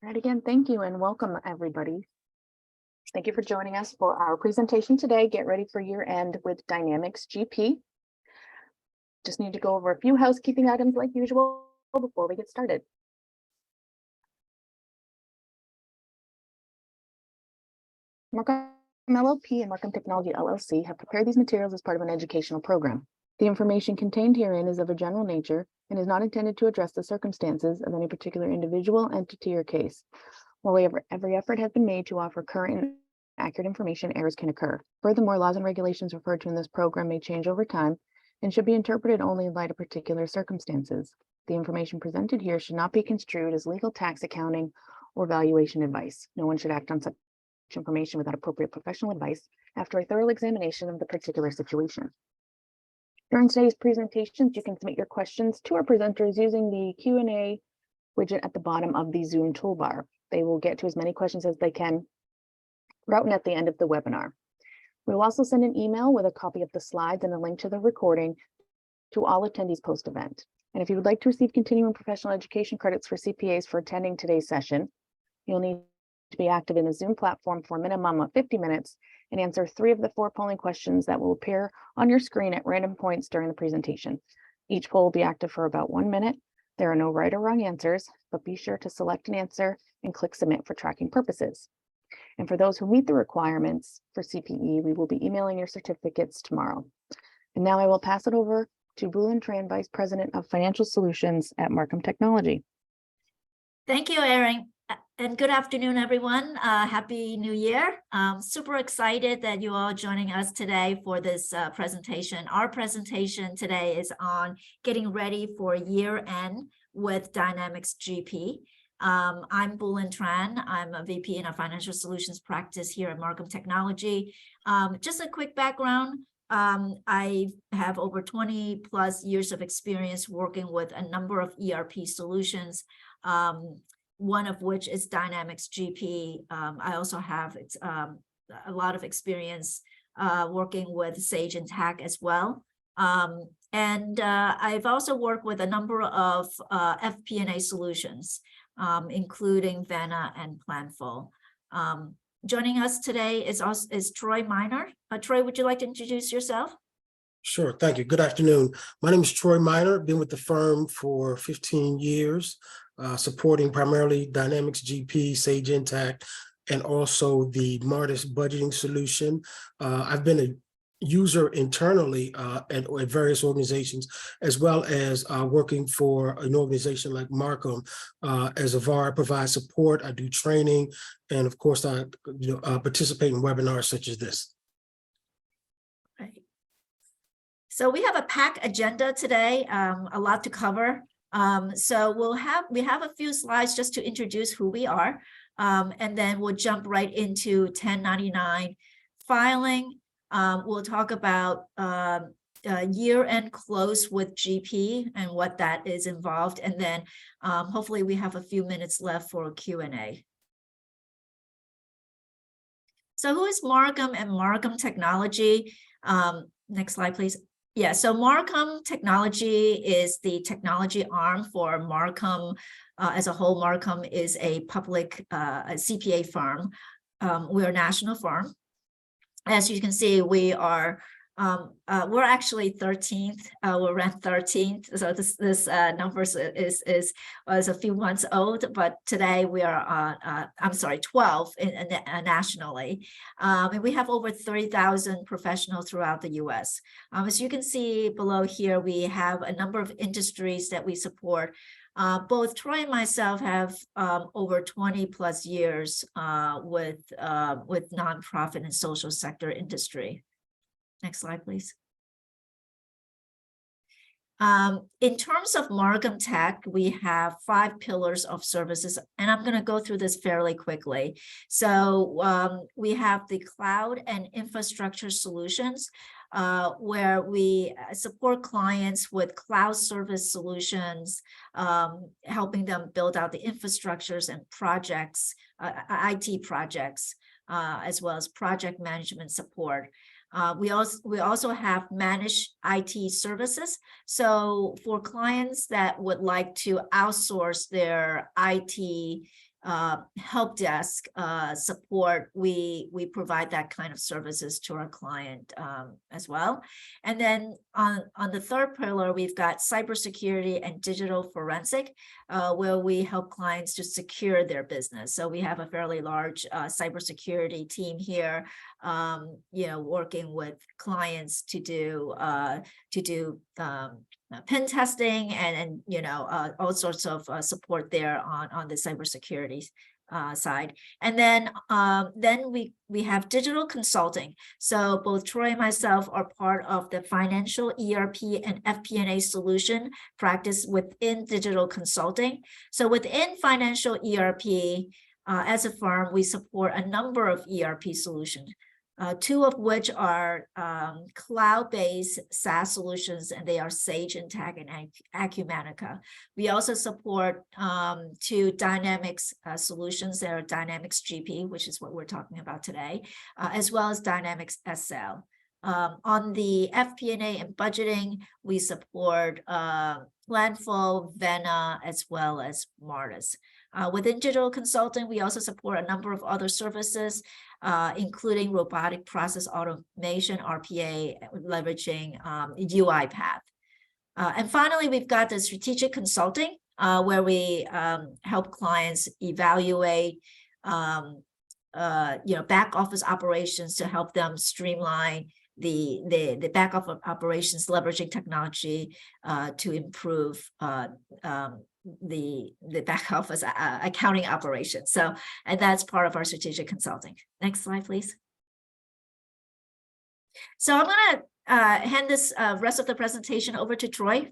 Right, again, thank you and welcome everybody. Thank you for joining us for our presentation today. Get ready for year end with Dynamics GP. Just need to go over a few housekeeping items like usual before we get started. Marcum LLP and Marcum Technology LLC have prepared these materials as part of an educational program. The information contained herein is of a general nature and is not intended to address the circumstances of any particular individual, entity, or case. While every effort has been made to offer current and accurate information, errors can occur. Furthermore, laws and regulations referred to in this program may change over time and should be interpreted only in light of particular circumstances. The information presented here should not be construed as legal, tax, accounting, or valuation advice. No one should act on such information without appropriate professional advice after a thorough examination of the particular situation. During today's presentations, you can submit your questions to our presenters using the Q&A widget at the bottom of the Zoom toolbar. They will get to as many questions as they can throughout and at the end of the webinar. We will also send an email with a copy of the slides and a link to the recording to all attendees post-event. And if you would like to receive continuing professional education credits for CPAs for attending today's session, you'll need to be active in the Zoom platform for a minimum of 50 minutes and answer 3 of the 4 polling questions that will appear on your screen at random points during the presentation. Each poll will be active for about 1 minute. There are no right or wrong answers, but be sure to select an answer and click submit for tracking purposes. And for those who meet the requirements for CPE, we will be emailing your certificates tomorrow. And now I will pass it over to Buu-Linh Tran, Vice President of Financial Solutions at Marcum Technology. Thank you, Erin. And good afternoon, everyone. Happy New Year. Super excited that you all joining us today for this presentation. Our presentation today is on getting ready for year end with Dynamics GP. I'm Buu-Linh Tran. I'm a VP in our financial solutions practice here at Marcum Technology. Just a quick background. I have over 20 plus years of experience working with a number of ERP solutions. One of which is Dynamics GP. I also have a lot of experience working with Sage and TAC as well. And I've also worked with a number of FP&A solutions, including Vena and Planful. Joining us today is Troy Miner. Troy, would you like to introduce yourself? Sure, thank you. Good afternoon. My name is Troy Miner. Been with the firm for 15 years. Supporting primarily Dynamics GP, Sage Intacct, and also the Martis budgeting solution. I've been a user internally at various organizations, as well as working for an organization like Marcum. As a VAR, I provide support, I do training, and of course, I participate in webinars such as this. Right. So we have a packed agenda today, a lot to cover. So we have a few slides just to introduce who we are, and then we'll jump right into 1099 filing. We'll talk about year-end close with GP and what that is involved, and then hopefully we have a few minutes left for Q&A. So who is Marcum and Marcum Technology? Next slide, please. Yeah, so Marcum Technology is the technology arm for Marcum. As a whole, Marcum is a public CPA firm. We're a national firm. As you can see, we are we're actually 13th. We're ranked 13th. So this number is a few months old, but today we are I'm sorry, 12 nationally. And we have over 30,000 professionals throughout the U.S. As you can see below here, we have a number of industries that we support. Both Troy and myself have over 20 plus years with nonprofit and social sector industry. Next slide, please. In terms of Marcum Tech, we have 5 pillars of services, and I'm going to go through this fairly quickly. So we have the cloud and infrastructure solutions, where we support clients with cloud service solutions, helping them build out the infrastructures and projects, IT projects, as well as project management support. We also have managed IT services. So for clients that would like to outsource their IT help desk support. We provide that kind of services to our client as well. And then on the third pillar, we've got cybersecurity and digital forensic, where we help clients to secure their business. So we have a fairly large cybersecurity team here, working with clients to do pen testing and all sorts of support there on the cybersecurity side. And then we have digital consulting. So both Troy and myself are part of the financial ERP and FP&A solution practice within digital consulting. So within financial ERP, as a firm, we support a number of ERP solutions. Two of which are cloud-based SaaS solutions, and they are Sage Intacct and Acumatica. We also support two Dynamics solutions. There are Dynamics GP, which is what we're talking about today, as well as Dynamics SL. On the FP&A and budgeting, we support Planful, Vena, as well as Martis. Within digital consulting, we also support a number of other services, including robotic process automation, RPA, leveraging UiPath. And finally, we've got the strategic consulting, where we help clients evaluate back office operations to help them streamline the back office operations, leveraging technology to improve the back office accounting operations. So, and that's part of our strategic consulting. Next slide, please. So I'm going to hand this rest of the presentation over to Troy.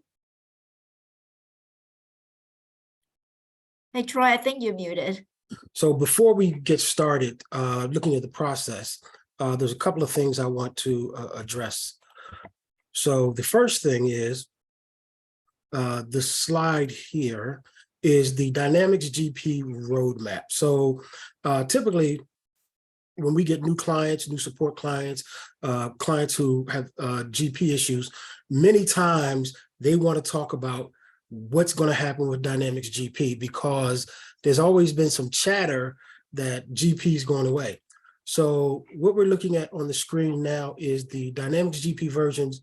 Hey, Troy, I think you're muted. So before we get started looking at the process, there's a couple of things I want to address. So the first thing is the slide here is the Dynamics GP roadmap. So typically, when we get new clients, new support clients, clients who have GP issues, many times they want to talk about what's going to happen with Dynamics GP, because there's always been some chatter that GP is going away. So what we're looking at on the screen now is the Dynamics GP versions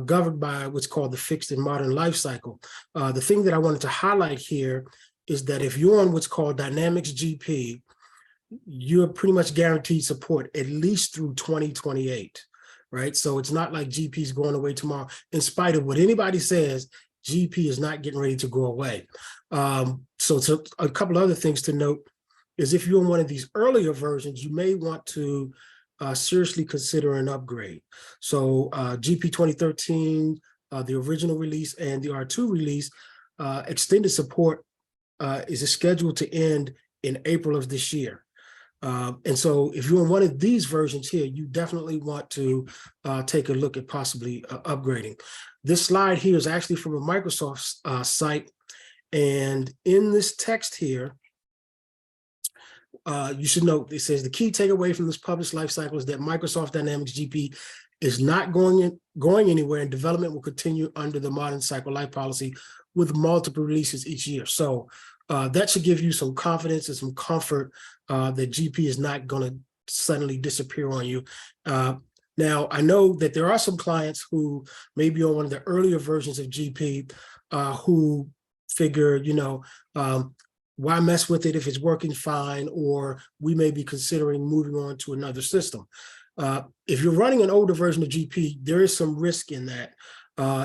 governed by what's called the fixed and modern lifecycle. The thing that I wanted to highlight here is that if you're on what's called Dynamics GP, you're pretty much guaranteed support at least through 2028, right? So it's not like GP is going away tomorrow. In spite of what anybody says, GP is not getting ready to go away. So a couple other things to note is if you're in one of these earlier versions, you may want to seriously consider an upgrade. So GP 2013, the original release, and the R2 release, extended support is scheduled to end in April of this year. And so if you're in one of these versions here, you definitely want to take a look at possibly upgrading. This slide here is actually from a Microsoft site. And in this text here, you should note, it says the key takeaway from this published life cycle is that Microsoft Dynamics GP is not going anywhere, and development will continue under the modern cycle life policy with multiple releases each year. So that should give you some confidence and some comfort that GP is not going to suddenly disappear on you. Now, I know that there are some clients who may be on one of the earlier versions of GP who figure, why mess with it if it's working fine, or we may be considering moving on to another system. If you're running an older version of GP, there is some risk in that.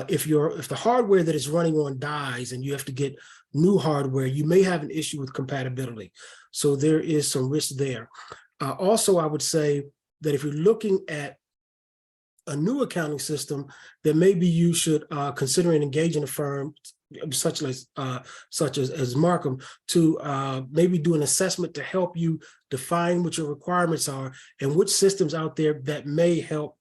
If the hardware that it's running on dies and you have to get new hardware, you may have an issue with compatibility. So there is some risk there. Also, I would say that if you're looking at a new accounting system, then maybe you should consider engaging a firm such as Marcum to maybe do an assessment to help you define what your requirements are and which systems out there that may help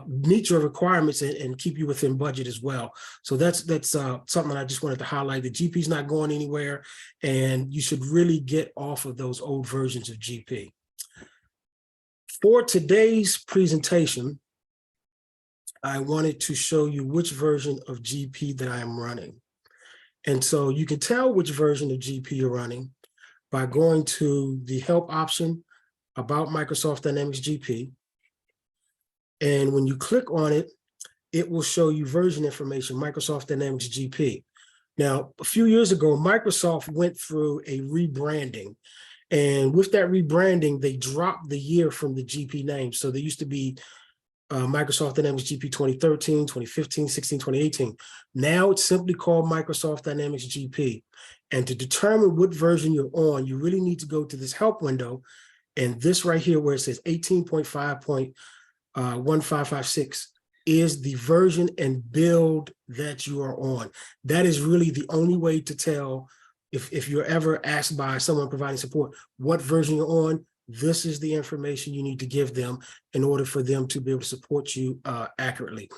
meet your requirements and keep you within budget as well. So that's something I just wanted to highlight. The GP is not going anywhere, and you should really get off of those old versions of GP. For today's presentation, I wanted to show you which version of GP that I am running. And so you can tell which version of GP you're running by going to the help option about Microsoft Dynamics GP. And when you click on it, it will show you version information, Microsoft Dynamics GP. Now, a few years ago, Microsoft went through a rebranding. And with that rebranding, they dropped the year from the GP name. So there used to be Microsoft Dynamics GP 2013, 2015, 16, 2018. Now it's simply called Microsoft Dynamics GP. And to determine what version you're on, you really need to go to this help window. And this right here where it says 18.5.1556 is the version and build that you are on. That is really the only way to tell if you're ever asked by someone providing support what version you're on. This is the information you need to give them in order for them to be able to support you accurately.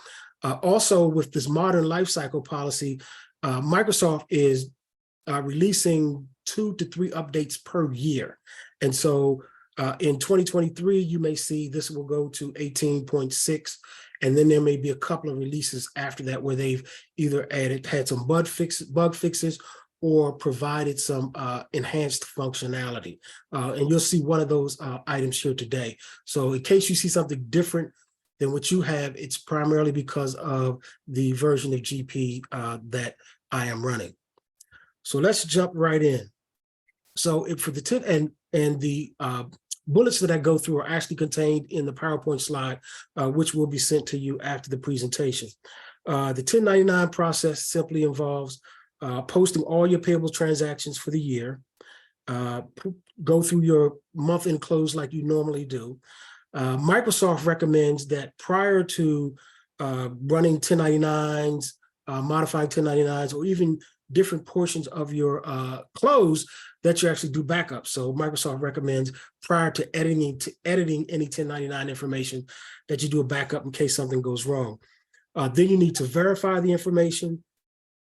Also, with this modern lifecycle policy, Microsoft is releasing 2 to 3 updates per year. And so in 2023, you may see this will go to 18.6, and then there may be a couple of releases after that where they've either had some bug fixes or provided some enhanced functionality. And you'll see one of those items here today. So in case you see something different than what you have, it's primarily because of the version of GP that I am running. So let's jump right in. So for the tip and the bullets that I go through are actually contained in the PowerPoint slide, which will be sent to you after the presentation. The 1099 process simply involves posting all your payable transactions for the year, go through your month-end close like you normally do. Microsoft recommends that prior to running 1099s, modifying 1099s, or even different portions of your close, that you actually do backups. So Microsoft recommends prior to editing any 1099 information that you do a backup in case something goes wrong. Then you need to verify the information,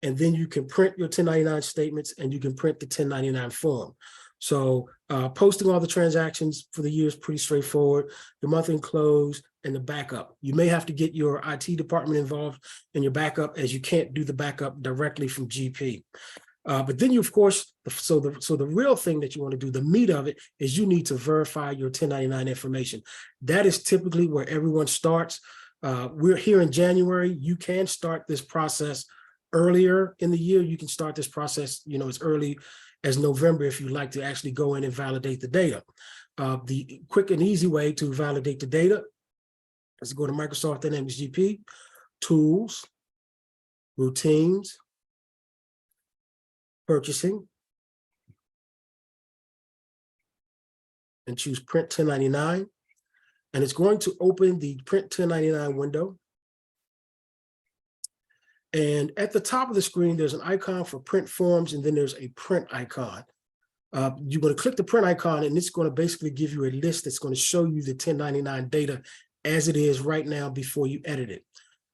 and then you can print your 1099 statements and you can print the 1099 form. So posting all the transactions for the year is pretty straightforward. The month-end close and the backup. You may have to get your IT department involved in your backup, as you can't do the backup directly from GP. But then you, of course, so the real thing that you want to do, the meat of it, is you need to verify your 1099 information. That is typically where everyone starts. We're here in January. You can start this process earlier in the year. You can start this process, as early as November if you'd like to actually go in and validate the data. The quick and easy way to validate the data is to go to Microsoft Dynamics GP, Tools, Routines, Purchasing, and choose Print 1099. And it's going to open the Print 1099 window. And at the top of the screen, there's an icon for print forms, and then there's a print icon. You're going to click the print icon, and it's going to basically give you a list that's going to show you the 1099 data as it is right now before you edit it.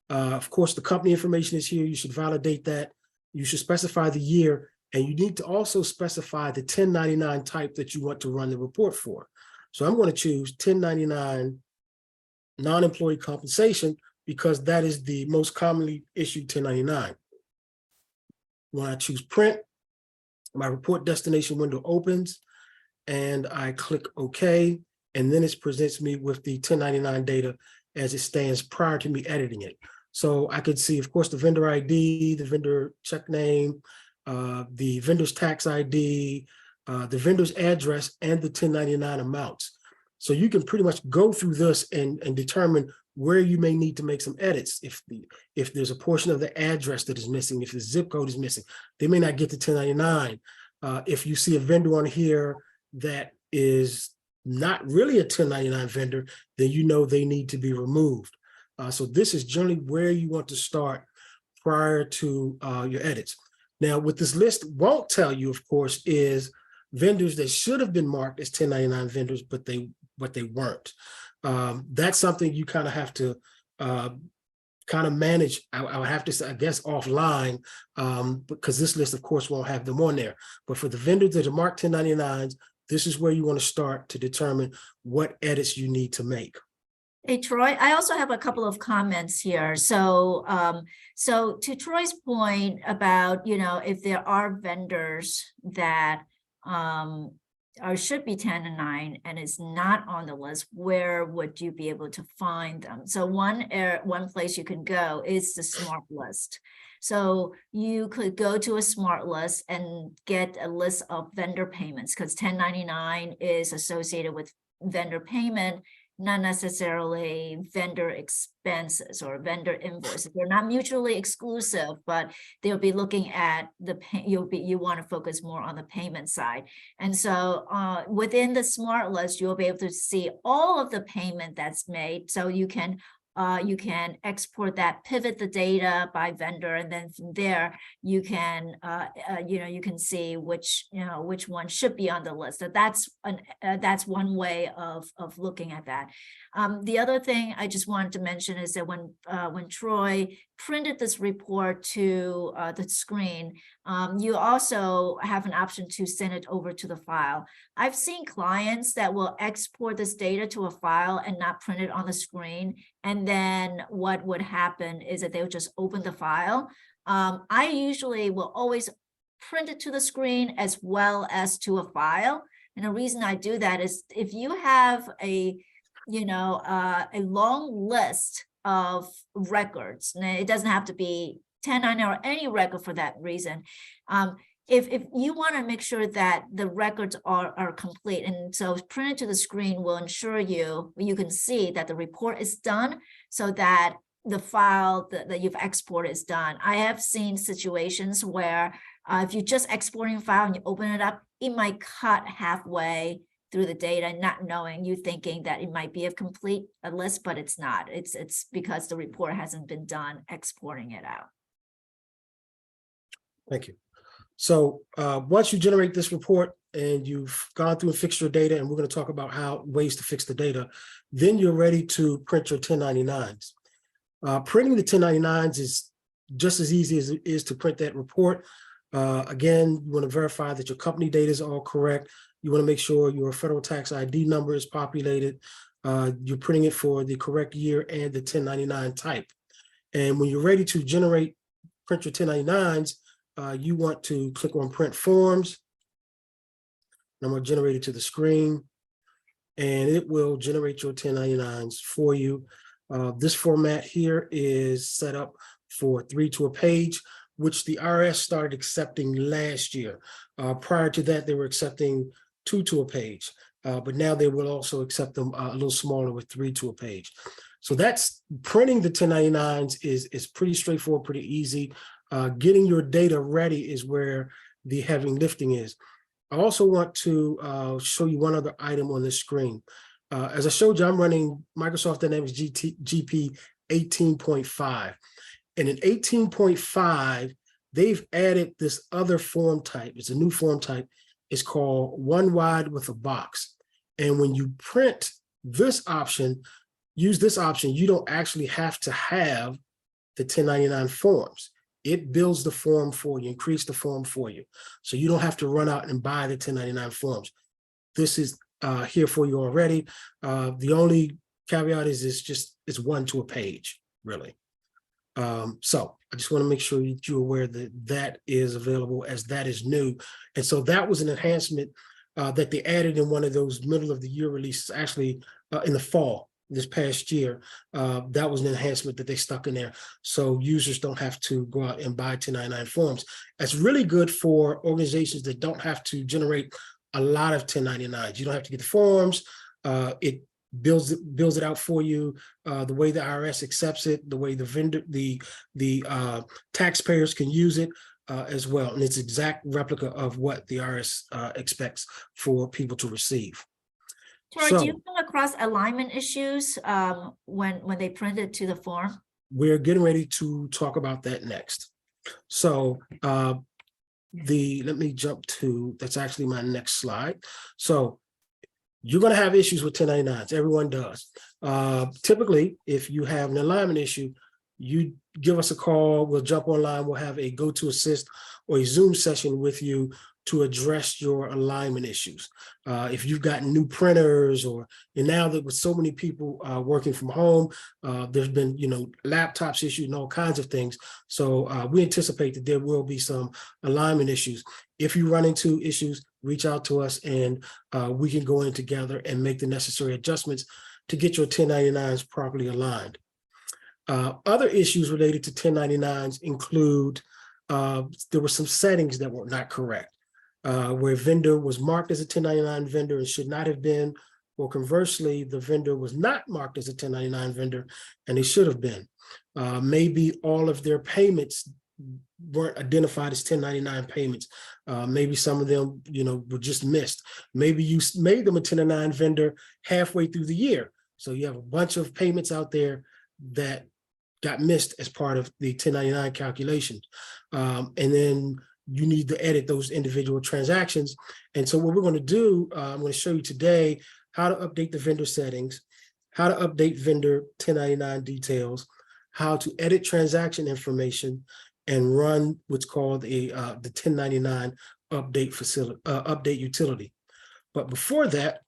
Of course, the company information is here. You should validate that. You should specify the year, and you need to also specify the 1099 type that you want to run the report for. So I'm going to choose 1099 non-employee compensation, because that is the most commonly issued 1099. When I choose print, my report destination window opens, and I click OK, and then it presents me with the 1099 data as it stands prior to me editing it. So I could see, of course, the vendor ID, the vendor check name, the vendor's tax ID, the vendor's address, and the 1099 amounts. So you can pretty much go through this and determine where you may need to make some edits. If there's a portion of the address that is missing, if the zip code is missing, they may not get the 1099. If you see a vendor on here that is not really a 1099 vendor, then you know they need to be removed. So this is generally where you want to start prior to your edits. Now, what this list won't tell you, of course, is vendors that should have been marked as 1099 vendors, but they weren't. That's something you kind of have to manage. I would have to say, I guess, offline, because this list, of course, won't have them on there. But for the vendors that are marked 1099s, this is where you want to start to determine what edits you need to make. Hey, Troy, I also have a couple of comments here. So, so to Troy's point about, if there are vendors that or should be 1099 and is not on the list, where would you be able to find them? So one place you can go is the smart list. So you could go to a smart list and get a list of vendor payments, because 1099 is associated with vendor payment, not necessarily vendor expenses or vendor invoices. They're not mutually exclusive, but they'll be looking at you want to focus more on the payment side. And so within the smart list, you'll be able to see all of the payment that's made. So you can export that, pivot the data by vendor, and then from there you can you can see which one should be on the list. So that's one way of looking at that. The other thing I just wanted to mention is that when Troy printed this report to the screen, you also have an option to send it over to the file. I've seen clients that will export this data to a file and not print it on the screen. And then what would happen is that they would just open the file. I usually will always print it to the screen as well as to a file. And the reason I do that is if you have a long list of records, and it doesn't have to be 1099 or any record for that reason. If you want to make sure that the records are complete, and so printed to the screen will ensure you can see that the report is done, so that the file that you've exported is done. I have seen situations where if you're just exporting a file and you open it up, it might cut halfway through the data, not knowing, you thinking that it might be a complete list, but it's not. It's because the report hasn't been done exporting it out. Thank you. So once you generate this report and you've gone through and fixed your data, and we're going to talk about ways to fix the data, then you're ready to print your 1099s. Printing the 1099s is just as easy as it is to print that report. Again, you want to verify that your company data is all correct. You want to make sure your federal tax ID number is populated. You're printing it for the correct year and the 1099 type. And when you're ready to print your 1099s, you want to click on Print Forms. I'm going to generate it to the screen, and it will generate your 1099s for you. This format here is set up for 3 to a page, which the IRS started accepting last year. Prior to that, they were accepting 2 to a page, but now they will also accept them a little smaller with 3 to a page. So that's printing the 1099s is pretty straightforward, pretty easy. Getting your data ready is where the heavy lifting is. I also want to show you one other item on the screen. As I showed you, I'm running Microsoft Dynamics GP 18.5. And in 18.5, they've added this other form type. It's a new form type. It's called one wide with a box. And when you print this option, use this option, you don't actually have to have the 1099 forms. It builds the form for you and creates the form for you. So you don't have to run out and buy the 1099 forms. This is here for you already. The only caveat is it's 1 to a page, really. So I just want to make sure that you're aware that that is available, as that is new. And so that was an enhancement that they added in one of those middle of the year releases, actually in the fall this past year. That was an enhancement that they stuck in there, so users don't have to go out and buy 1099 forms. That's really good for organizations that don't have to generate a lot of 1099s. You don't have to get the forms. It builds it out for you, the way the IRS accepts it, the way the taxpayers can use it as well. And it's exact replica of what the IRS expects for people to receive. Troy, do you come across alignment issues when they print it to the form? We're getting ready to talk about that next. So let me jump to, that's actually my next slide. So you're going to have issues with 1099s. Everyone does. Typically, if you have an alignment issue, you give us a call, we'll jump online, we'll have a GoToAssist or a Zoom session with you to address your alignment issues. If you've got new printers, and now that with so many people working from home, there's been, laptops issues and all kinds of things. So we anticipate that there will be some alignment issues. If you run into issues, reach out to us and we can go in together and make the necessary adjustments to get your 1099s properly aligned. Other issues related to 1099s include there were some settings that were not correct, where vendor was marked as a 1099 vendor and should not have been, or conversely, the vendor was not marked as a 1099 vendor and they should have been. Maybe all of their payments weren't identified as 1099 payments. Maybe some of them, were just missed. Maybe you made them a 1099 vendor halfway through the year. So you have a bunch of payments out there that got missed as part of the 1099 calculations. And then you need to edit those individual transactions. And so what we're going to do, I'm going to show you today how to update the vendor settings, how to update vendor 1099 details, how to edit transaction information, and run what's called the 1099 update utility. But before that,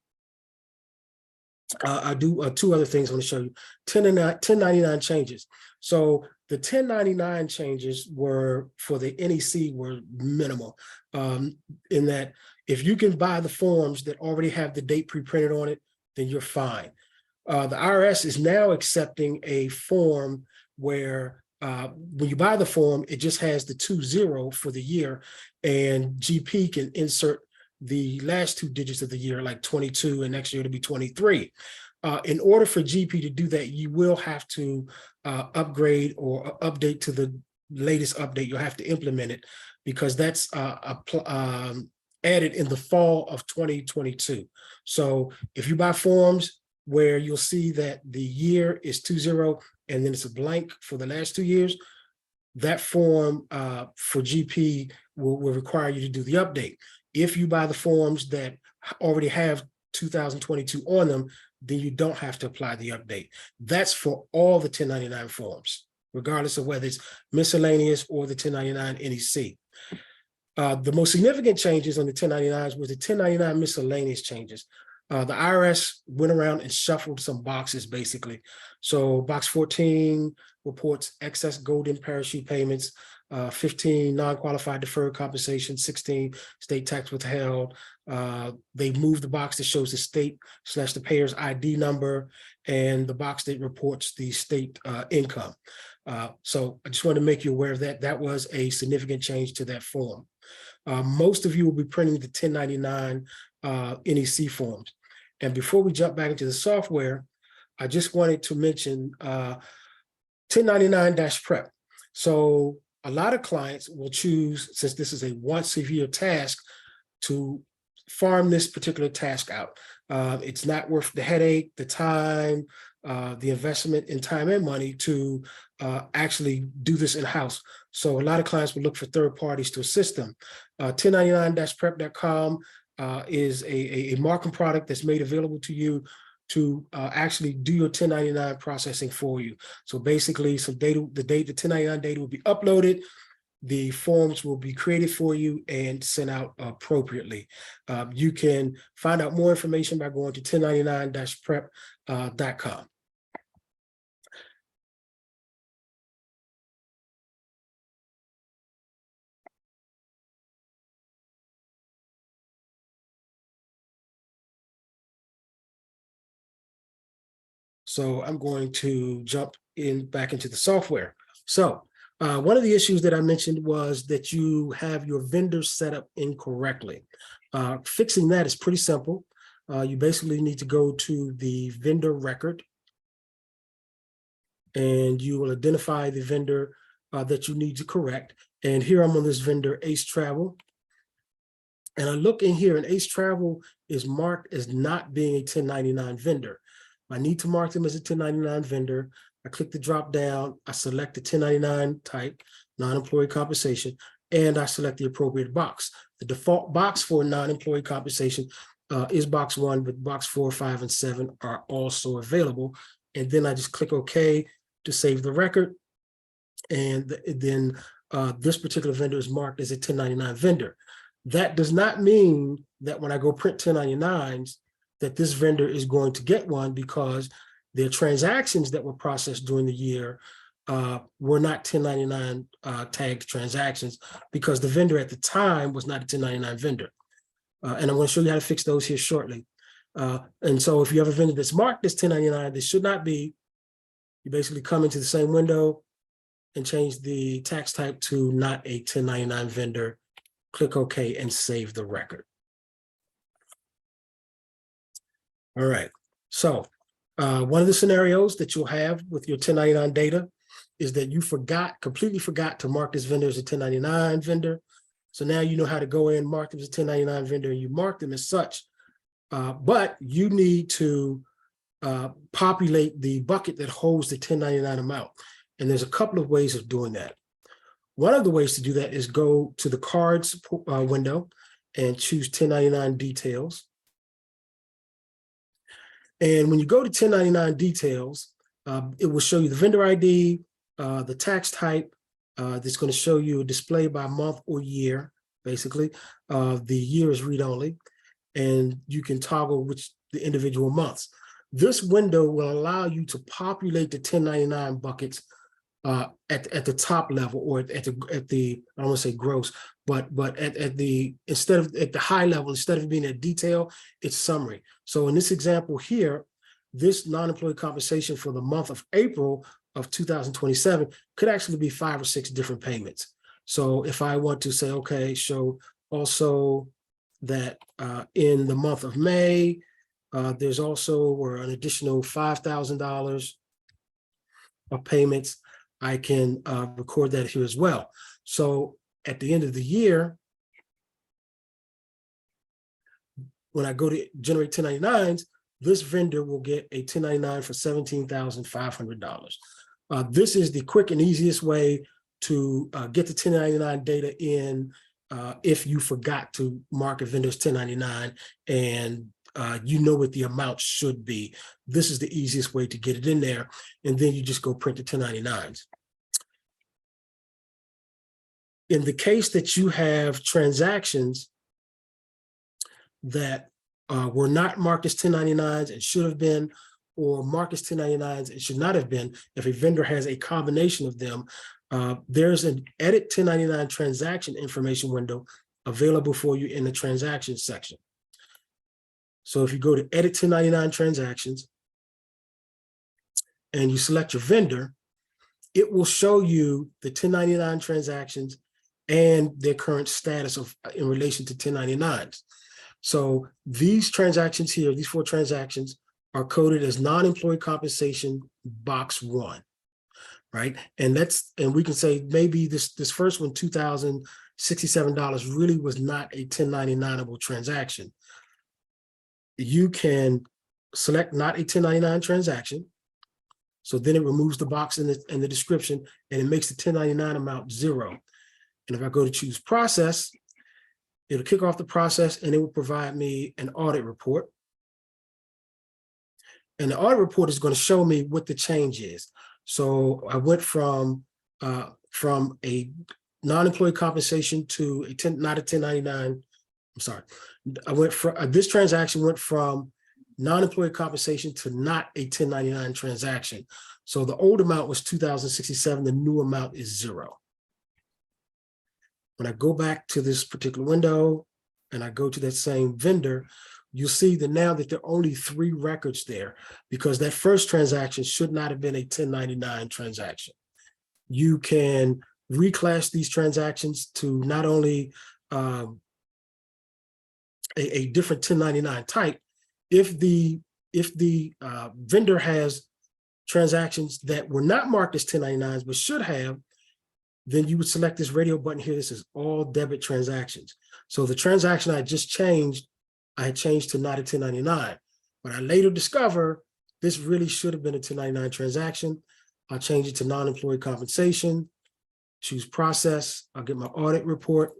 I do two other things I want to show you. 1099 changes. So the 1099 changes were for the NEC were minimal, in that if you can buy the forms that already have the date pre-printed on it, then you're fine. The IRS is now accepting a form where when you buy the form, it just has the 20 for the year, and GP can insert the last 2 digits of the year, like 22, and next year it'll be 23. In order for GP to do that, you will have to upgrade or update to the latest update. You'll have to implement it because that's added in the fall of 2022. So if you buy forms where you'll see that the year is 20 and then it's a blank for the last 2 years, that form for GP will require you to do the update. If you buy the forms that already have 2022 on them, then you don't have to apply the update. That's for all the 1099 forms, regardless of whether it's miscellaneous or the 1099 NEC. The most significant changes on the 1099s was the 1099 miscellaneous changes. The IRS went around and shuffled some boxes, basically. So box 14 reports excess golden parachute payments, 15 non-qualified deferred compensation, 16 state tax withheld. They moved the box that shows the state/the payer's ID number and the box that reports the state income. So I just want to make you aware of that. That was a significant change to that form. Most of you will be printing the 1099 NEC forms. And before we jump back into the software, I just wanted to mention 1099-prep. So a lot of clients will choose, since this is a once a year task, to farm this particular task out. It's not worth the headache, the time, the investment in time and money to actually do this in-house. So a lot of clients will look for third parties to assist them. 1099-prep.com is a Marcum product that's made available to you to actually do your 1099 processing for you. So basically, some data, the 1099 data will be uploaded, the forms will be created for you and sent out appropriately. You can find out more information by going to 1099-prep.com. So I'm going to jump back into the software. So one of the issues that I mentioned was that you have your vendor set up incorrectly. Fixing that is pretty simple. You basically need to go to the vendor record and you will identify the vendor that you need to correct. And here I'm on this vendor, Ace Travel. And I look in here and Ace Travel is marked as not being a 1099 vendor. I need to mark them as a 1099 vendor. I click the drop down, I select the 1099 type, non-employee compensation, and I select the appropriate box. The default box for non-employee compensation is box 1, but box 4, 5, and 7 are also available. And then I just click OK to save the record. and then this particular vendor is marked as a 1099 vendor. That does not mean that when I go print 1099s, that this vendor is going to get one, because their transactions that were processed during the year were not 1099 tagged transactions, because the vendor at the time was not a 1099 vendor. And I'm going to show you how to fix those here shortly. And so if you have a vendor that's marked as 1099, this should not be. You basically come into the same window and change the tax type to not a 1099 vendor, click OK, and save the record. All right, so one of the scenarios that you'll have with your 1099 data is that you completely forgot to mark this vendor as a 1099 vendor. So now you know how to go in, mark them as a 1099 vendor, and you mark them as such. But you need to populate the bucket that holds the 1099 amount. And there's a couple of ways of doing that. One of the ways to do that is go to the cards window and choose 1099 details. And when you go to 1099 details, it will show you the vendor ID, the tax type. That's going to show you a display by month or year, basically. The year is read-only, and you can toggle which the individual months. This window will allow you to populate the 1099 buckets at the top level, or at the I don't want to say gross, but at the high level, instead of being a detail, it's summary. So in this example here, this non-employee compensation for the month of April of 2027 could actually be 5 or 6 different payments. So if I want to say, okay, show also that in the month of May, there's also an additional $5,000 of payments, I can record that here as well. So at the end of the year, when I go to generate 1099s, this vendor will get a 1099 for $17,500. This is the quick and easiest way to get the 1099 data in if you forgot to mark a vendor's 1099 and you know what the amount should be. This is the easiest way to get it in there, and then you just go print the 1099s. In the case that you have transactions that were not marked as 1099s and should have been, or marked as 1099s and should not have been, if a vendor has a combination of them, there's an edit 1099 transaction information window available for you in the transactions section. So if you go to edit 1099 transactions and you select your vendor, it will show you the 1099 transactions and their current status in relation to 1099s. So these transactions here, these 4 transactions, are coded as non-employee compensation box 1, right? And we can say maybe this first one, $2,067, really was not a 1099able transaction. You can select not a 1099 transaction. So then it removes the box in the description, and it makes the 1099 amount 0. And if I go to choose process, it'll kick off the process and it will provide me an audit report. And the audit report is going to show me what the change is. So I went from a non-employee compensation to not a 1099. I'm sorry. I went from this transaction went from non-employee compensation to not a 1099 transaction. So the old amount was $2,067. The new amount is 0. When I go back to this particular window and I go to that same vendor, you'll see that now that there are only 3 records there, because that first transaction should not have been a 1099 transaction. You can reclass these transactions to not only a different 1099 type. If the vendor has transactions that were not marked as 1099s but should have, then you would select this radio button here. This is all debit transactions. So the transaction I just changed, I had changed to not a 1099, but I later discover this really should have been a 1099 transaction. I'll change it to non-employee compensation, choose process. I'll get my audit report.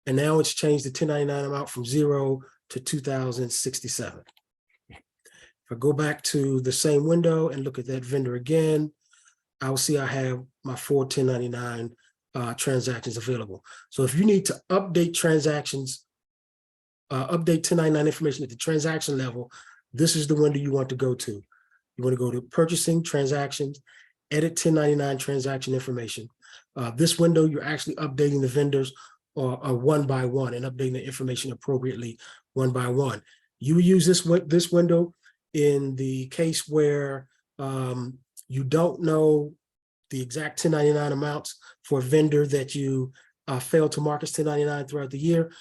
And now it's changed the 1099 amount from 0 to 2,067. If I go back to the same window and look at that vendor again, I'll see I have my 4 1099 transactions available. So if you need to update transactions, update 1099 information at the transaction level, this is the window you want to go to. You want to go to purchasing transactions, edit 1099 transaction information. This window, you're actually updating the vendors one by one and updating the information appropriately one by one. You use this window in the case where you don't know the exact 1099 amounts for a vendor that you failed to mark as 1099 throughout the year,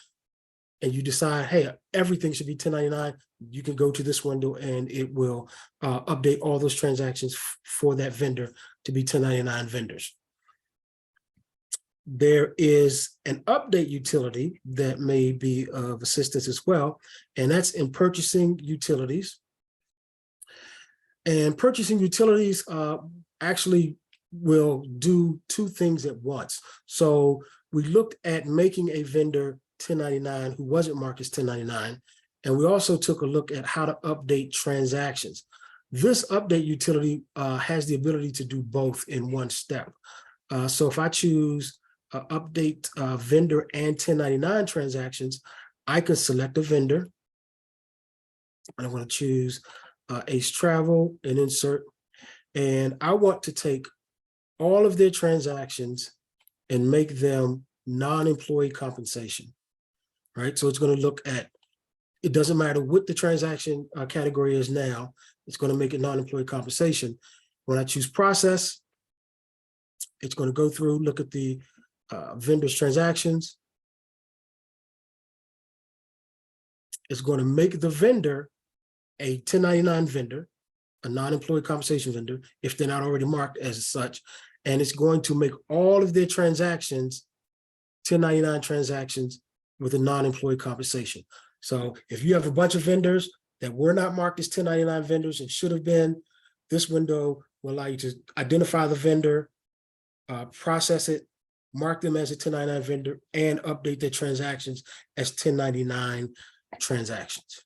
and you decide, hey, everything should be 1099, you can go to this window and it will update all those transactions for that vendor to be 1099 vendors. There is an update utility that may be of assistance as well, and that's in purchasing utilities. And purchasing utilities actually will do two things at once. So we looked at making a vendor 1099 who wasn't marked as 1099, and we also took a look at how to update transactions. This update utility has the ability to do both in one step. So if I choose update vendor and 1099 transactions, I can select a vendor, and I'm going to choose Ace Travel and insert, and I want to take all of their transactions and make them non-employee compensation, right? So it's going to look at, it doesn't matter what the transaction category is now, it's going to make it non-employee compensation. When I choose process, it's going to go through, look at the vendor's transactions. It's going to make the vendor a 1099 vendor, a non-employee compensation vendor, if they're not already marked as such. And it's going to make all of their transactions 1099 transactions with a non-employee compensation. So if you have a bunch of vendors that were not marked as 1099 vendors and should have been, this window will allow you to identify the vendor, process it, mark them as a 1099 vendor, and update their transactions as 1099 transactions.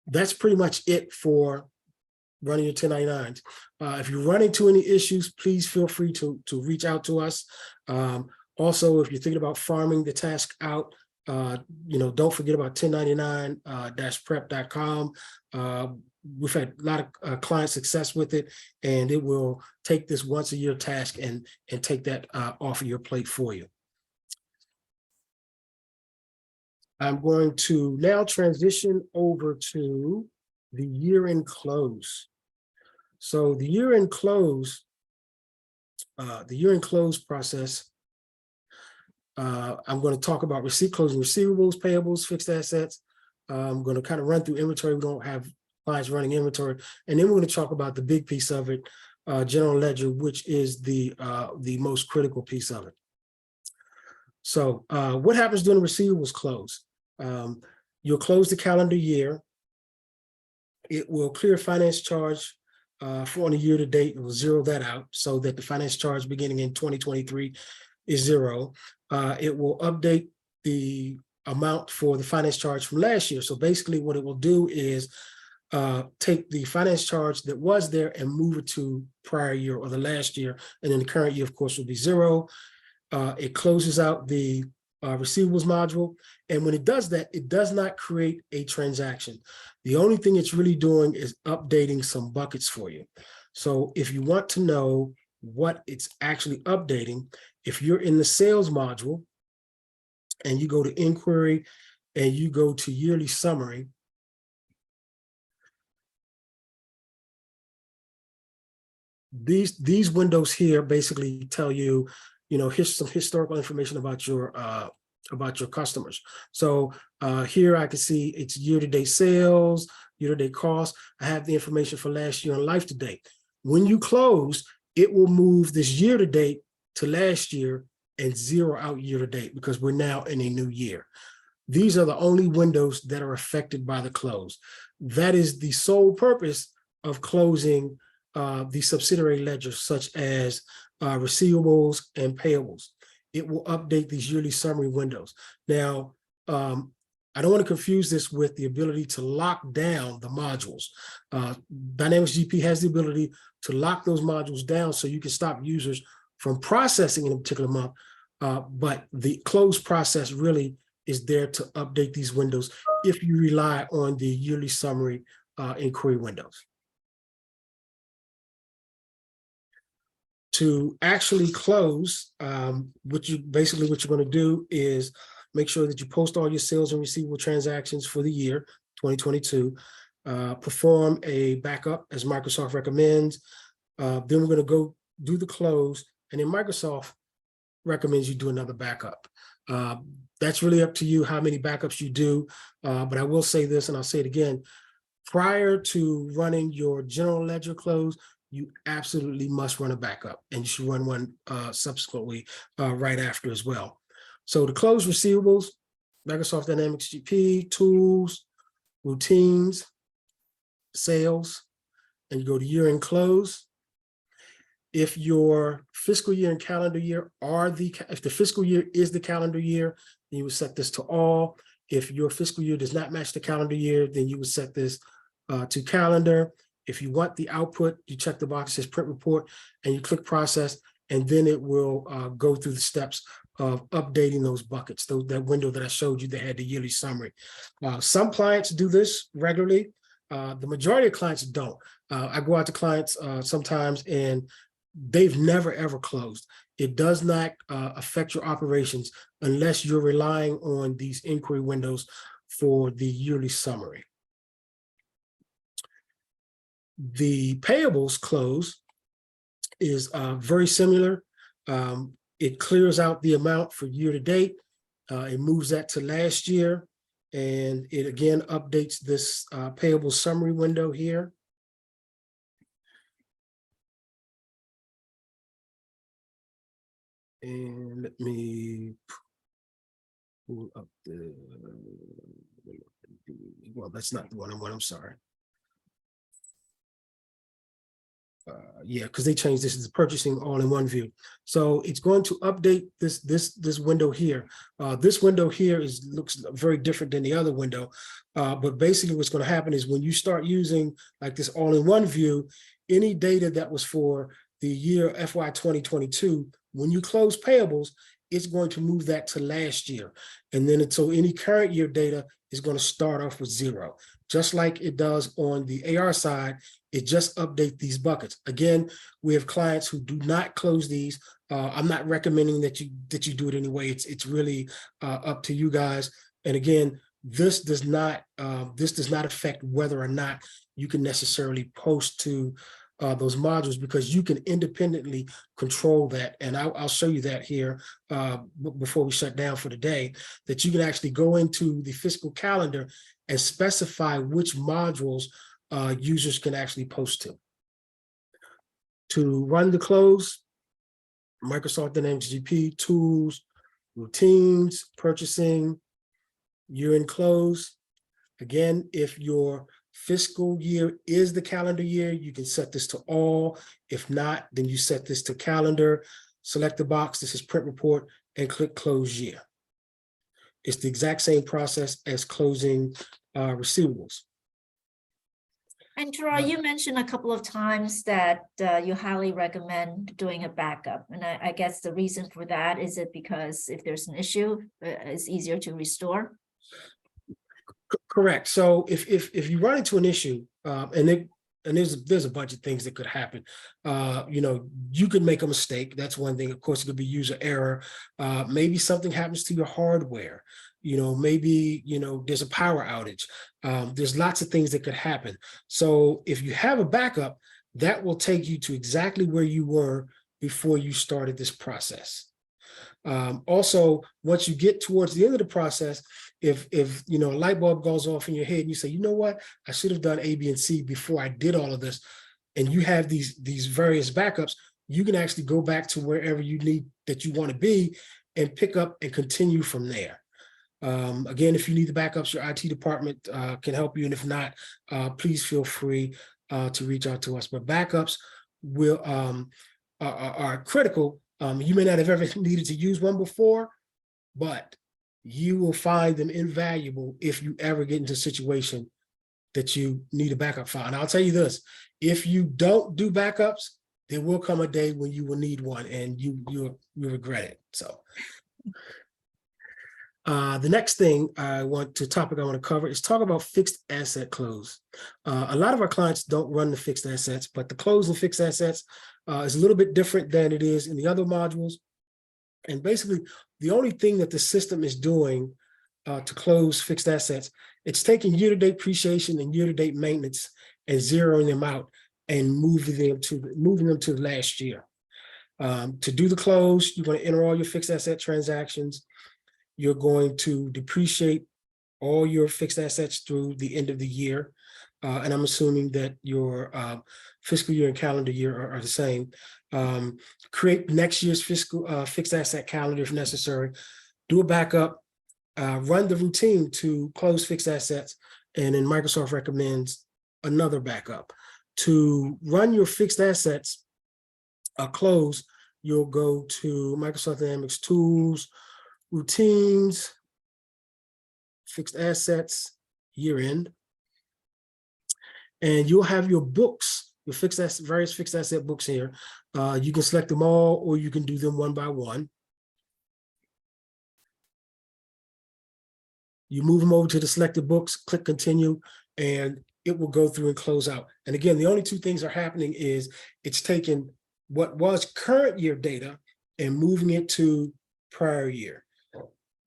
That's pretty much it for running your 1099s. If you run into any issues, please feel free to reach out to us. Also, if you're thinking about farming the task out, don't forget about 1099-prep.com. We've had a lot of client success with it, and it will take this once a year task and take that off of your plate for you. I'm going to now transition over to the year-end close. So the year-end close process, I'm going to talk about closing receivables, payables, fixed assets. I'm going to kind of run through inventory. We don't have clients running inventory, and then we're going to talk about the big piece of it, general ledger, which is the most critical piece of it. So what happens during the receivables close? You'll close the calendar year. It will clear finance charge for on a year to date. It will zero that out so that the finance charge beginning in 2023 is zero. It will update the amount for the finance charge from last year. So basically what it will do is take the finance charge that was there and move it to prior year or the last year. And then the current year, of course, will be zero. It closes out the receivables module. And when it does that, it does not create a transaction. The only thing it's really doing is updating some buckets for you. So if you want to know what it's actually updating, if you're in the sales module and you go to inquiry and you go to yearly summary, these windows here basically tell you, here's some historical information about your customers. So here I can see it's year-to-date sales, year-to-date costs. I have the information for last year and life to date. When you close, it will move this year-to-date to last year and zero out year-to-date because we're now in a new year. These are the only windows that are affected by the close. That is the sole purpose of closing the subsidiary ledgers, such as receivables and payables. It will update these yearly summary windows. Now, I don't want to confuse this with the ability to lock down the modules. Dynamics GP has the ability to lock those modules down so you can stop users from processing in a particular month, but the close process really is there to update these windows if you rely on the yearly summary inquiry windows. To actually close, what you're going to do is make sure that you post all your sales and receivable transactions for the year 2022. Perform a backup as Microsoft recommends. Then we're going to go do the close, and then Microsoft recommends you do another backup. That's really up to you how many backups you do. But I will say this, and I'll say it again: prior to running your general ledger close, you absolutely must run a backup, and you should run one subsequently right after as well. So to close receivables, Microsoft Dynamics GP, tools, routines, sales, and you go to year-end close. If your fiscal year and calendar year if the fiscal year is the calendar year, then you would set this to all. If your fiscal year does not match the calendar year, then you would set this to calendar. If you want the output, you check the box that says print report and you click process, and then it will go through the steps of updating those buckets, that window that I showed you that had the yearly summary. Some clients do this regularly. The majority of clients don't. I go out to clients sometimes and they've never ever closed. It does not affect your operations unless you're relying on these inquiry windows for the yearly summary. The payables close is very similar. It clears out the amount for year to date. It moves that to last year, and it again updates this payable summary window here. And let me pull up well, that's not the one I want, I'm sorry. Yeah, because they changed this as purchasing all in one view. So it's going to update this window here. This window here looks very different than the other window. But basically what's going to happen is when you start using like this all in one view, any data that was for the year FY 2022, when you close payables, it's going to move that to last year. And then so any current year data is going to start off with 0. Just like it does on the AR side, it just updates these buckets. Again, we have clients who do not close these. I'm not recommending that you do it anyway. It's really up to you guys. And again, this does not affect whether or not you can necessarily post to those modules, because you can independently control that. And I'll show you that here before we shut down for the day, that you can actually go into the fiscal calendar and specify which modules users can actually post to. To run the close, Microsoft Dynamics GP, tools, routines, purchasing, year-end close. Again, if your fiscal year is the calendar year, you can set this to all. If not, then you set this to calendar, select the box, this is print report, and click close year. It's the exact same process as closing receivables. And Troy, you mentioned a couple of times that you highly recommend doing a backup. And I guess the reason for that, is it because if there's an issue, it's easier to restore? Correct. So if you run into an issue, and there's a bunch of things that could happen. You could make a mistake. That's one thing. Of course, it could be user error. Maybe something happens to your hardware. Maybe there's a power outage. There's lots of things that could happen. So if you have a backup, that will take you to exactly where you were before you started this process. Also, once you get towards the end of the process, if a light bulb goes off in your head and you say, you know what, I should have done A, B, and C before I did all of this, and you have these various backups, you can actually go back to wherever you want to be and pick up and continue from there. Again, if you need the backups, your IT department can help you, and if not, please feel free to reach out to us. But backups are critical. You may not have ever needed to use one before, but you will find them invaluable if you ever get into a situation that you need a backup file. And I'll tell you this, if you don't do backups, there will come a day when you will need one and you'll regret it. So the next topic I want to cover is talk about fixed asset close. A lot of our clients don't run the fixed assets, but the close and fixed assets is a little bit different than it is in the other modules. And basically, the only thing that the system is doing to close fixed assets, it's taking year-to-date depreciation and year-to-date maintenance and zeroing them out and moving them to last year. To do the close, you're going to enter all your fixed asset transactions. You're going to depreciate all your fixed assets through the end of the year. And I'm assuming that your fiscal year and calendar year are the same. Create next year's fiscal fixed asset calendar if necessary. Do a backup. Run the routine to close fixed assets. And then Microsoft recommends another backup. To run your fixed assets close, you'll go to Microsoft Dynamics Tools, Routines, Fixed Assets, Year End. And you'll have your books, your various fixed asset books here. You can select them all, or you can do them one by one. You move them over to the selected books, click continue, and it will go through and close out. And again, the only two things are happening is it's taking what was current year data and moving it to prior year.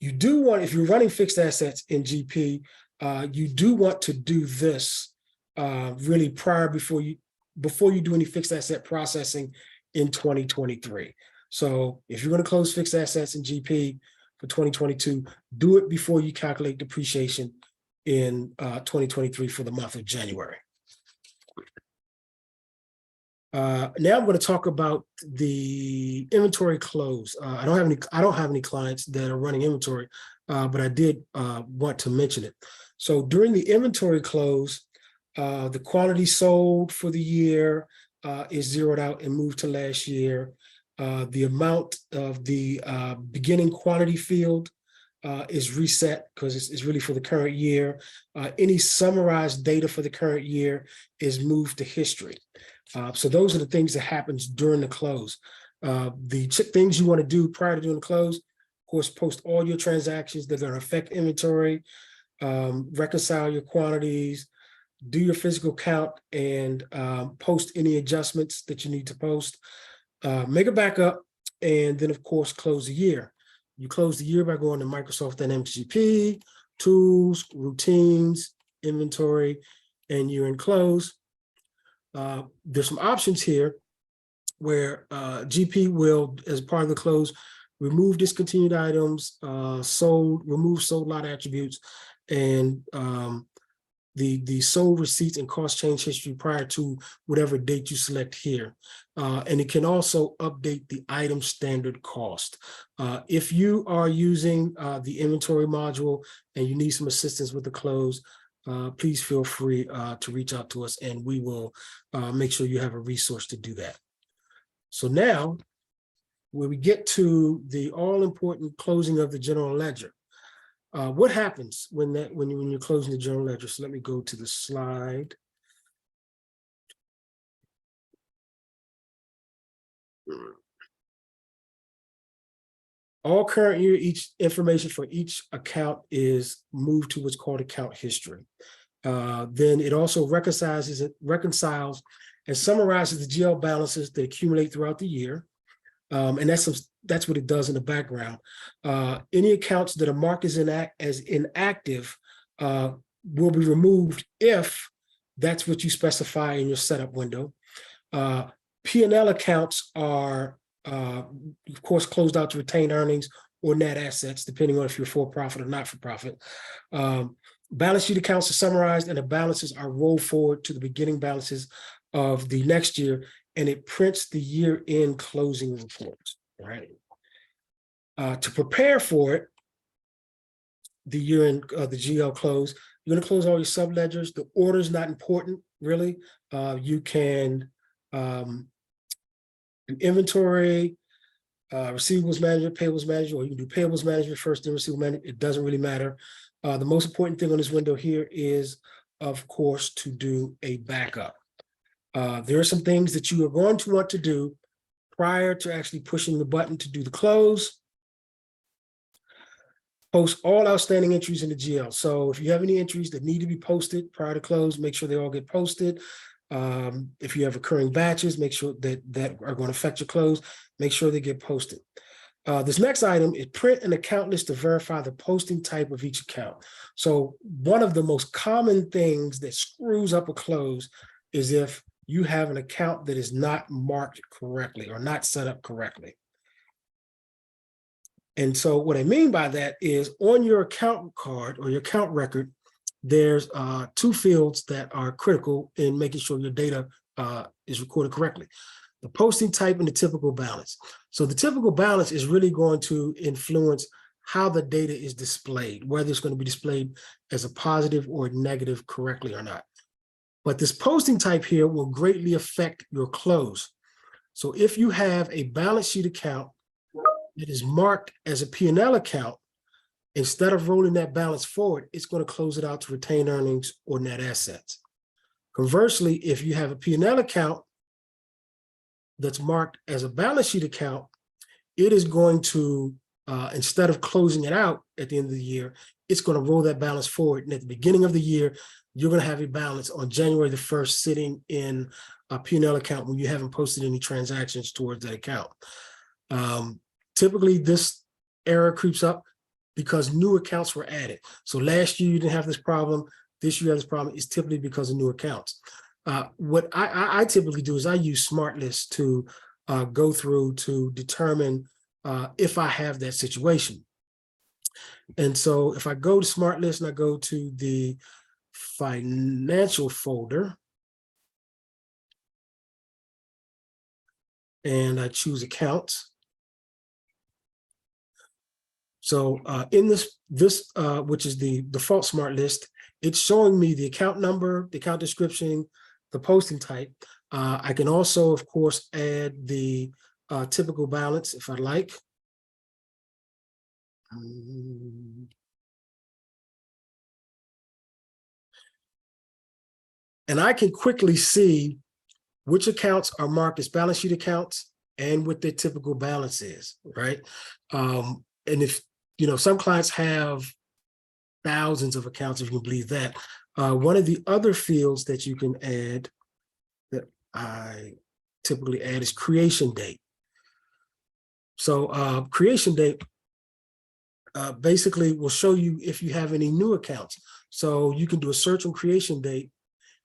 You do want, if you're running fixed assets in GP, you do want to do this really prior before you do any fixed asset processing in 2023. So if you're going to close fixed assets in GP for 2022, do it before you calculate depreciation in 2023 for the month of January. Now I'm going to talk about the inventory close. I don't have any clients that are running inventory, but I did want to mention it. So during the inventory close, the quantity sold for the year is zeroed out and moved to last year. The amount of the beginning quantity field is reset because it's really for the current year. Any summarized data for the current year is moved to history. So those are the things that happens during the close. The things you want to do prior to doing the close, of course, post all your transactions that are going to affect inventory, reconcile your quantities, do your physical count, and post any adjustments that you need to post. Make a backup, and then, of course, close the year. You close the year by going to Microsoft Dynamics GP, Tools, Routines, Inventory, and year-end close. There's some options here where GP will, as part of the close, remove discontinued items, remove sold lot attributes, and the sold receipts and cost change history prior to whatever date you select here. And it can also update the item standard cost. If you are using the inventory module and you need some assistance with the close, please feel free to reach out to us, and we will make sure you have a resource to do that. So now, when we get to the all-important closing of the general ledger, what happens when you're closing the general ledger? So let me go to the slide. All current year, each information for each account is moved to what's called account history. Then it also reconciles and summarizes the GL balances that accumulate throughout the year. And that's what it does in the background. Any accounts that are marked as inactive will be removed if that's what you specify in your setup window. P&L accounts are, of course, closed out to retained earnings or net assets, depending on if you're for-profit or not for-profit. Balance sheet accounts are summarized, and the balances are rolled forward to the beginning balances of the next year, and it prints the year-end closing report. Right. To prepare for it, the year-end, the GL close, you're going to close all your subledgers. The order is not important, really. You can do inventory, receivables management, payables management, or you can do payables management first, then receivable management. It doesn't really matter. The most important thing on this window here is, of course, to do a backup. There are some things that you are going to want to do prior to actually pushing the button to do the close. Post all outstanding entries in the GL. So if you have any entries that need to be posted prior to close, make sure they all get posted. If you have recurring batches, make sure that are going to affect your close, make sure they get posted. This next item is print an account list to verify the posting type of each account. So one of the most common things that screws up a close is if you have an account that is not marked correctly or not set up correctly. And so what I mean by that is on your account card or your account record, there's two fields that are critical in making sure your data is recorded correctly: the posting type and the typical balance. So the typical balance is really going to influence how the data is displayed, whether it's going to be displayed as a positive or negative correctly or not. But this posting type here will greatly affect your close. So if you have a balance sheet account that is marked as a P&L account, instead of rolling that balance forward, it's going to close it out to retained earnings or net assets. Conversely, if you have a P&L account that's marked as a balance sheet account, it is going to, instead of closing it out at the end of the year, it's going to roll that balance forward. And at the beginning of the year, you're going to have a balance on January the 1st sitting in a P&L account when you haven't posted any transactions towards that account. Typically, this error creeps up because new accounts were added. So last year you didn't have this problem. This year you have this problem. It's typically because of new accounts. What I typically do is I use Smart List to go through to determine if I have that situation. And so if I go to Smart List and I go to the financial folder and I choose accounts. So in this which is the default Smart List, it's showing me the account number, the account description, the posting type. I can also, of course, add the typical balance if I like. And I can quickly see which accounts are marked as balance sheet accounts and what their typical balance is, right? And if, you know, some clients have thousands of accounts, if you can believe that. One of the other fields that you can add, that I typically add, is creation date. So creation date basically will show you if you have any new accounts. So you can do a search on creation date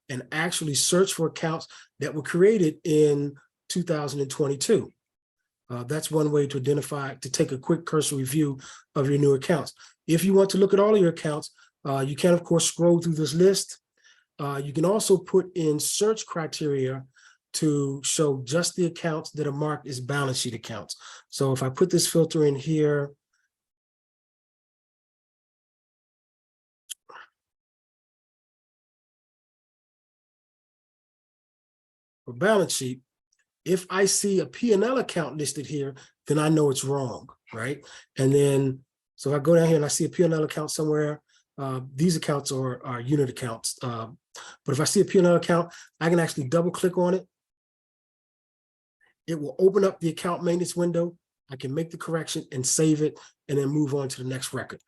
and actually search for accounts that were created in 2022. That's one way to identify, to take a quick cursory view of your new accounts. If you want to look at all of your accounts, you can, of course, scroll through this list. You can also put in search criteria to show just the accounts that are marked as balance sheet accounts. So if I put this filter in here, for balance sheet, if I see a P&L account listed here, then I know it's wrong, right? And then, so if I go down here and I see a P&L account somewhere, these accounts are unit accounts. But if I see a P&L account, I can actually double click on it. It will open up the account maintenance window. I can make the correction and save it and then move on to the next record.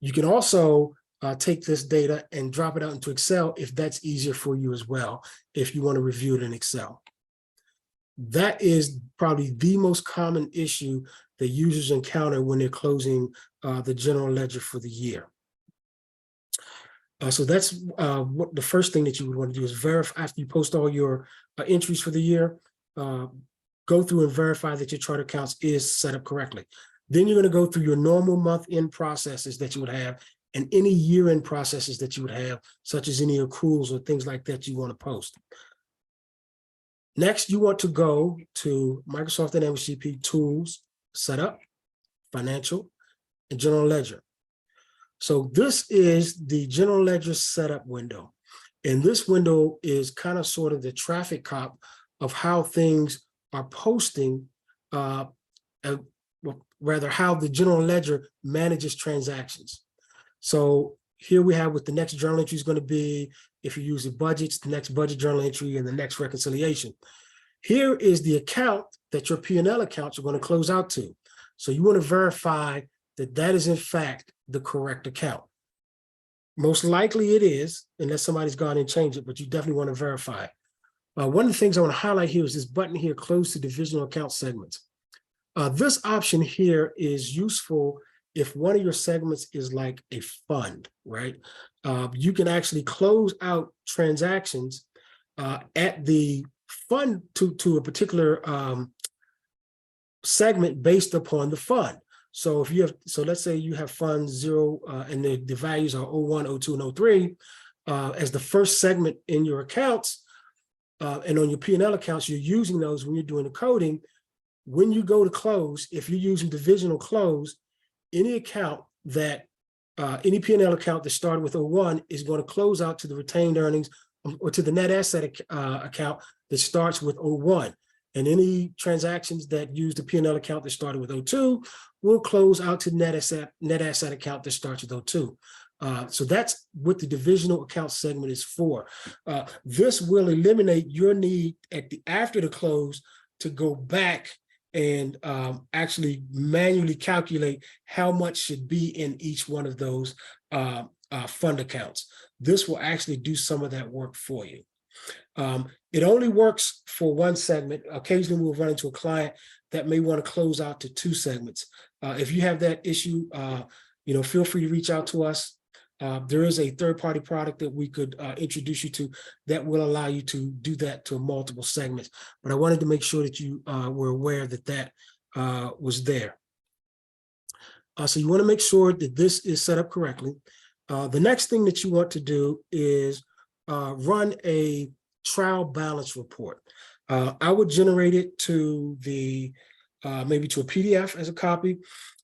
You can also take this data and drop it out into Excel if that's easier for you as well, if you want to review it in Excel. That is probably the most common issue that users encounter when they're closing the general ledger for the year. So that's what the first thing that you would want to do is verify. After you post all your entries for the year, go through and verify that your chart accounts is set up correctly. Then you're going to go through your normal month-end processes that you would have and any year-end processes that you would have, such as any accruals or things like that you want to post. Next, you want to go to Microsoft Dynamics GP Tools, Setup, Financial, and General Ledger. So this is the General Ledger Setup window. And this window is kind of sort of the traffic cop of how things are posting well, rather how the general ledger manages transactions. So here we have what the next journal entry is going to be. If you use the budgets, the next budget journal entry and the next reconciliation. Here is the account that your P&L accounts are going to close out to. So you want to verify that that is in fact the correct account. Most likely it is, unless somebody's gone and changed it, but you definitely want to verify. One of the things I want to highlight here is this button here, close to divisional account segments. This option here is useful if one of your segments is like a fund, right? You can actually close out transactions at the fund to a particular segment based upon the fund. So if you have, so let's say you have funds 0 and the values are 01, 02, and 03 as the first segment in your accounts, and on your P&L accounts, you're using those when you're doing the coding. When you go to close, if you're using divisional close, any account that, any P&L account that started with 01 is going to close out to the retained earnings or to the net asset account that starts with 01. And any transactions that use the P&L account that started with 02 will close out to net asset account that starts with 02. So that's what the divisional account segment is for. This will eliminate your need after the close to go back and actually manually calculate how much should be in each one of those fund accounts. This will actually do some of that work for you. It only works for one segment. Occasionally we'll run into a client that may want to close out to 2 segments. If you have that issue, feel free to reach out to us. There is a third-party product that we could introduce you to that will allow you to do that to multiple segments. But I wanted to make sure that you were aware that that was there. So you want to make sure that this is set up correctly. The next thing that you want to do is run a trial balance report. I would generate it to the maybe to a PDF as a copy,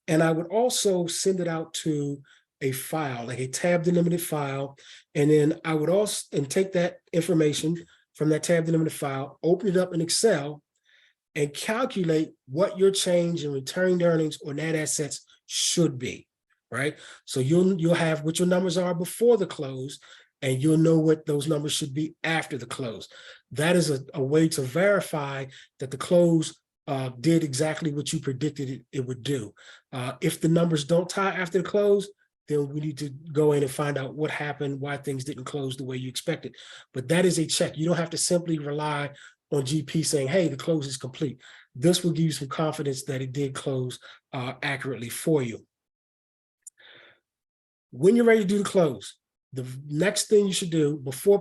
and I would also send it out to a file, like a tab delimited file, and then I would also take that information from that tab delimited file, open it up in Excel, and calculate what your change in retained earnings or net assets should be, right? So you'll have what your numbers are before the close, and you'll know what those numbers should be after the close. That is a way to verify that the close did exactly what you predicted it would do. If the numbers don't tie after the close, then we need to go in and find out what happened, why things didn't close the way you expected. But that is a check. You don't have to simply rely on GP saying, hey, the close is complete. This will give you some confidence that it did close accurately for you. When you're ready to do the close, the next thing you should do before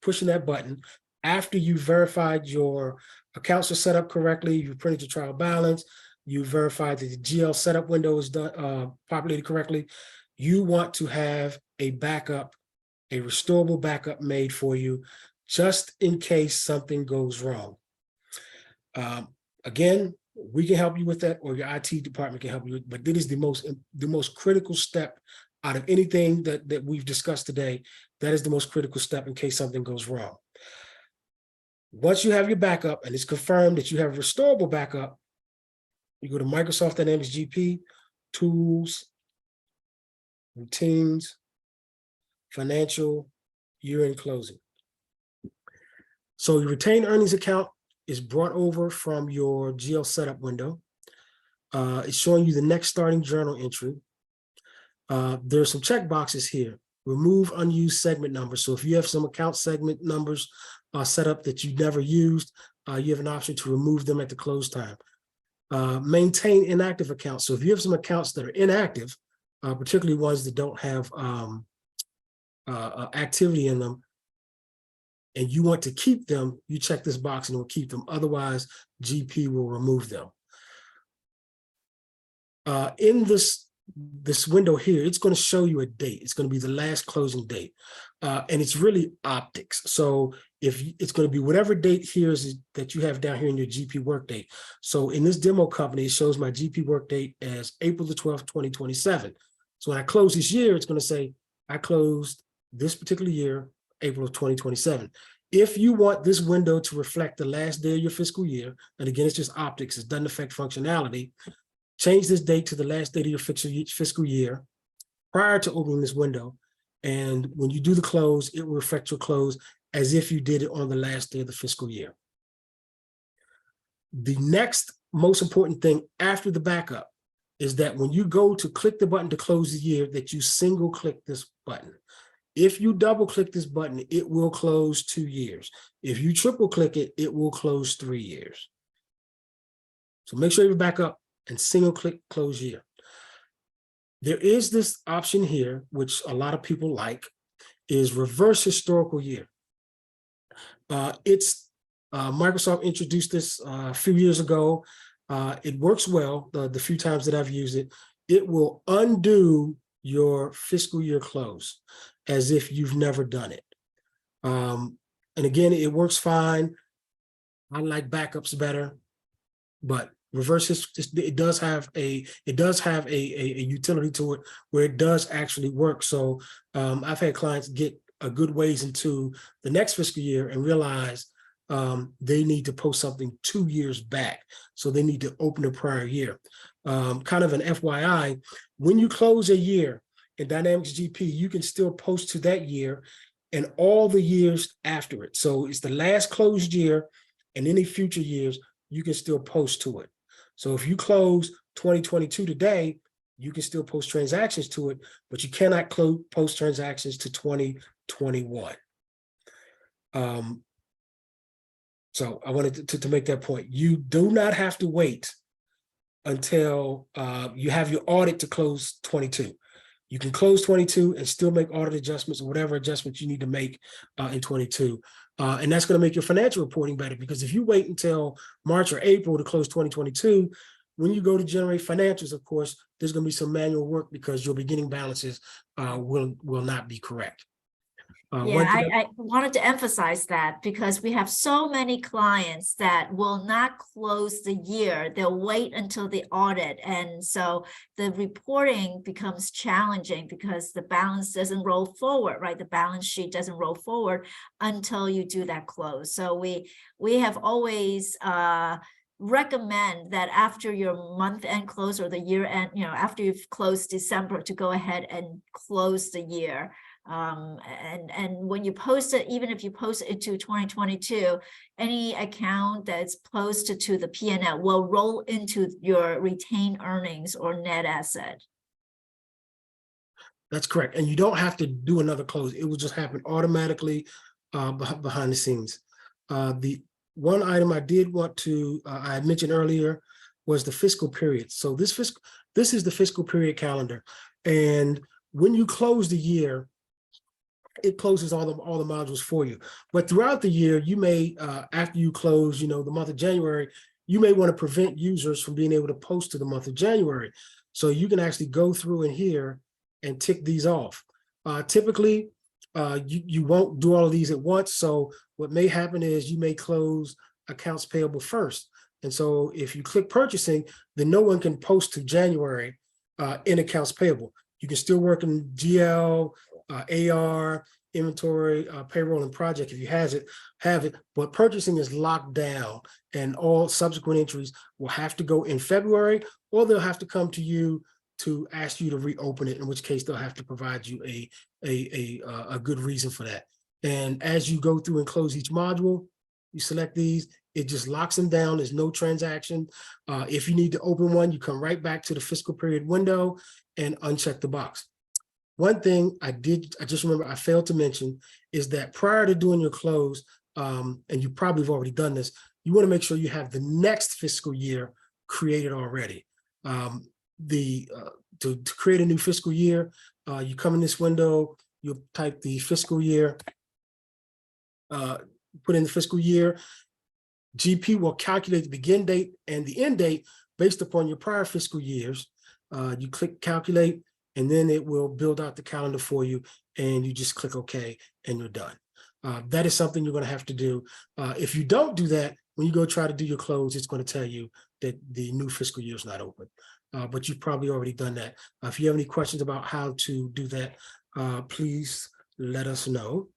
pushing that button, after you verified your accounts are set up correctly, you printed your trial balance, you verified that the GL setup window is done, populated correctly, you want to have a backup, a restorable backup made for you, just in case something goes wrong. Again, we can help you with that, or your IT department can help you, but it is the most critical step out of anything that we've discussed today. That is the most critical step in case something goes wrong. Once you have your backup and it's confirmed that you have a restorable backup, you go to Microsoft Dynamics GP, Tools, Routines, Financial, Year-End Closing. So your retained earnings account is brought over from your GL setup window. It's showing you the next starting journal entry. There are some check boxes here. Remove unused segment numbers. So if you have some account segment numbers set up that you never used, you have an option to remove them at the close time. Maintain inactive accounts. So if you have some accounts that are inactive, particularly ones that don't have activity in them, and you want to keep them, you check this box and it will keep them. Otherwise, GP will remove them. In this window here, it's going to show you a date. It's going to be the last closing date. And it's really optics. So if it's going to be whatever date here is that you have down here in your GP work date. So in this demo company, it shows my GP work date as April the 12th, 2027. So when I close this year, it's going to say I closed this particular year, April of 2027. If you want this window to reflect the last day of your fiscal year, and again, it's just optics, it doesn't affect functionality, change this date to the last date of your fiscal year prior to opening this window. And when you do the close, it will reflect your close as if you did it on the last day of the fiscal year. The next most important thing after the backup is that when you go to click the button to close the year, that you single click this button. If you double click this button, it will close 2 years. If you triple click it, it will close 3 years. So make sure you back up and single click close year. There is this option here, which a lot of people like, is reverse historical year. Microsoft introduced this a few years ago. It works well, the few times that I've used it. It will undo your fiscal year close as if you've never done it. And again, it works fine. I like backups better, but reverse it does have a utility to it where it does actually work. So I've had clients get a good ways into the next fiscal year and realize they need to post something 2 years back. So they need to open the prior year. Kind of an FYI, when you close a year in Dynamics GP, you can still post to that year and all the years after it. So it's the last closed year and any future years, you can still post to it. So if you close 2022 today, you can still post transactions to it, but you cannot post transactions to 2021. So I wanted to make that point. You do not have to wait until you have your audit to close 22. You can close 22 and still make audit adjustments or whatever adjustments you need to make in 22. And that's going to make your financial reporting better, because if you wait until March or April to close 2022, when you go to generate financials, of course, there's going to be some manual work because your beginning balances will not be correct. I wanted to emphasize that because we have so many clients that will not close the year. They'll wait until the audit. And so the reporting becomes challenging because the balance doesn't roll forward, right? The balance sheet doesn't roll forward until you do that close. So we have always recommend that after your month end close or the year end, after you've closed December, to go ahead and close the year. And when you post it, even if you post it to 2022, any account that's posted to the P&L will roll into your retained earnings or net asset. That's correct. And you don't have to do another close. It will just happen automatically behind the scenes. The one item I did want to, I had mentioned earlier, was the fiscal period. So this is the fiscal period calendar. And when you close the year, it closes all the modules for you. But throughout the year, you may, after you close, the month of January, you may want to prevent users from being able to post to the month of January. So you can actually go through in here and tick these off. Typically, you won't do all of these at once. So what may happen is you may close accounts payable first. And so if you click purchasing, then no one can post to January in accounts payable. You can still work in GL, AR, inventory, payroll, and project if you have it, but purchasing is locked down and all subsequent entries will have to go in February, or they'll have to come to you to ask you to reopen it, in which case they'll have to provide you a good reason for that. And as you go through and close each module, you select these, it just locks them down. There's no transaction. If you need to open one, you come right back to the fiscal period window and uncheck the box. One thing I just remember I failed to mention is that prior to doing your close, and you probably have already done this, you want to make sure you have the next fiscal year created already. To create a new fiscal year, you come in this window, you'll type the fiscal year, put in the fiscal year. GP will calculate the begin date and the end date based upon your prior fiscal years. You click calculate, and then it will build out the calendar for you, and you just click OK, and you're done. That is something you're going to have to do. If you don't do that, when you go try to do your close, it's going to tell you that the new fiscal year is not open. But you've probably already done that. If you have any questions about how to do that, please let us know.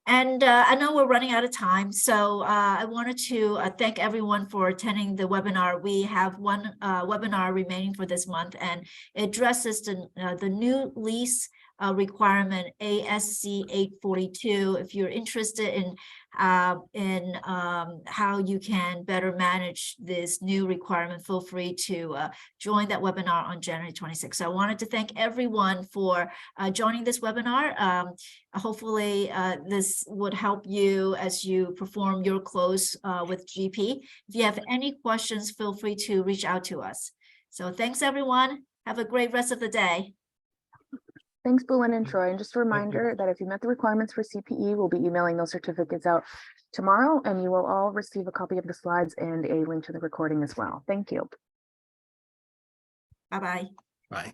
And I know we're running out of time, so I wanted to thank everyone for attending the webinar. We have one webinar remaining for this month, and it addresses the new lease requirement ASC 842. If you're interested in how you can better manage this new requirement, feel free to join that webinar on January 26th. So I wanted to thank everyone for joining this webinar. Hopefully this would help you as you perform your close with GP. If you have any questions, feel free to reach out to us. So thanks everyone. Have a great rest of the day. Thanks, Buu-Linh and Troy. And just a reminder that if you met the requirements for CPE, we'll be emailing those certificates out tomorrow, and you will all receive a copy of the slides and a link to the recording as well. Thank you. Bye-bye. Bye.